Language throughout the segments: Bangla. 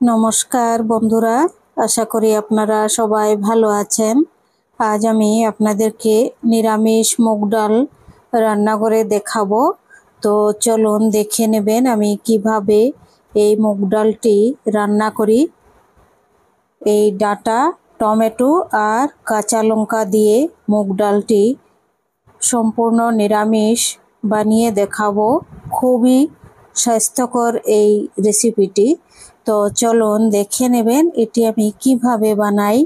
নমস্কার বন্ধুরা, আশা করি আপনারা সবাই ভালো আছেন। আজ আমি আপনাদেরকে নিরামিষ মুগ ডাল রান্না করে দেখাবো। তো চলুন দেখে নেবেন আমি কিভাবে এই মুগ ডালটি রান্না করি। এই ডাঁটা, টমেটো আর কাঁচা লঙ্কা দিয়ে মুগ ডালটি সম্পূর্ণ নিরামিষ বানিয়ে দেখাবো। খুবই স্বাস্থ্যকর এই রেসিপিটি। তো চলুন দেখে নেবেন এটি আমি কিভাবে বানাই।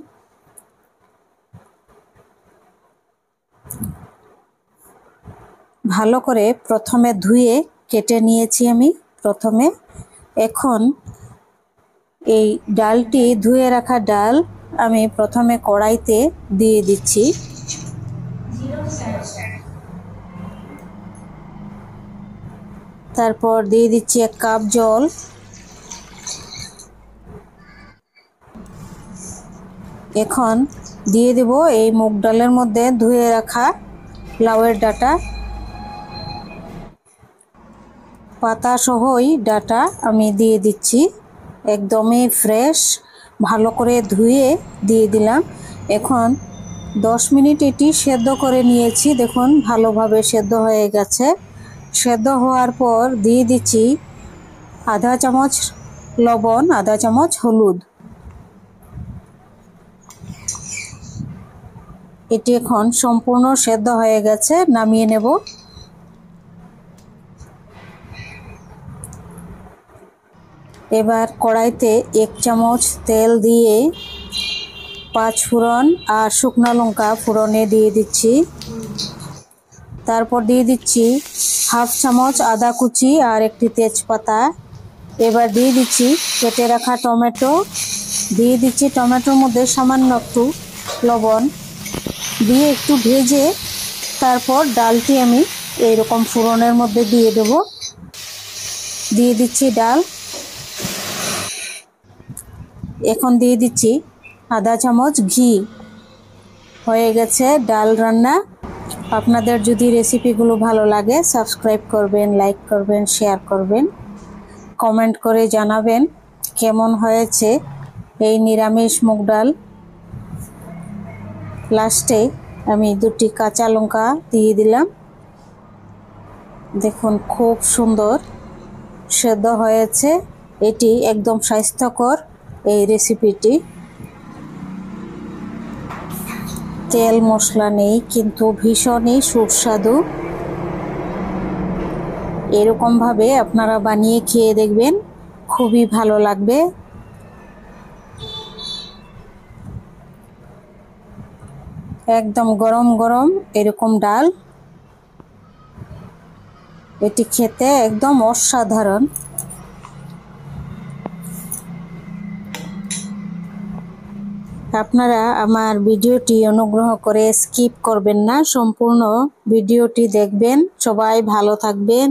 ভালো করে প্রথমে ধুয়ে কেটে নিয়েছি আমি প্রথমে। এখন এই ডালটি ধুয়ে রাখা ডাল আমি প্রথমে কড়াইতে দিয়ে দিচ্ছি। তারপর দিয়ে দিচ্ছি 1 কাপ জল। এখন দিয়ে দেব এই মুগ ডালের মধ্যে ধুয়ে রাখা লাউয়ের ডাঁটা, পাতা সহই ডাঁটা আমি দিয়ে দিচ্ছি। একদমই ফ্রেশ, ভালো করে ধুয়ে দিয়ে দিলাম। এখন 10 মিনিট এটি সেদ্ধ করে নিয়েছি। দেখুন ভালোভাবে সেদ্ধ হয়ে গেছে। সেদ্ধ হওয়ার পর দিয়ে দিচ্ছি আধা চামচ লবণ, আধা চামচ হলুদ। এটি এখন সম্পূর্ণ সেদ্ধ হয়ে গেছে, নামিয়ে নেব। এবার কড়াইতে 1 চামচ তেল দিয়ে 5 ফোড়ন আর শুকনো লঙ্কা ফোড়নে দিয়ে দিচ্ছি। তারপর দিয়ে দিচ্ছি হাফ চামচ আদা কুচি আর একটি তেজপাতা। এবার দিয়ে দিচ্ছি কেটে রাখা টমেটো। দিয়ে দিচ্ছি টমেটোর মধ্যে সামান্য একটু লবণ দিয়ে একটু ভেজে তারপর ডালটি আমি এইরকম ফোড়নের মধ্যে দিয়ে দেব। দিয়ে দিচ্ছি ডাল। এখন দিয়ে দিচ্ছি আধা চামচ ঘি। হয়ে গেছে ডাল রান্না। আপনাদের যদি রেসিপিগুলো ভালো লাগে সাবস্ক্রাইব করবেন, লাইক করবেন, শেয়ার করবেন, কমেন্ট করে জানাবেন কেমন হয়েছে এই নিরামিষ মুগ ডাল। লাস্টে আমি 2টি কাঁচা লঙ্কা দিয়ে দিলাম। দেখুন খুব সুন্দর সেদ্ধ হয়েছে। এটি একদম স্বাস্থ্যকর এই রেসিপিটি। তেল মশলা নেই কিন্তু ভীষণই সুস্বাদু। এরকমভাবে আপনারা বানিয়ে খেয়ে দেখবেন, খুবই ভালো লাগবে। একদম গরম গরম এরকম ডাল, এটি খেতে একদম অসাধারণ। আপনারা আমার ভিডিওটি অনুগ্রহ করে স্কিপ করবেন না, সম্পূর্ণ ভিডিওটি দেখবেন। সবাই ভালো থাকবেন।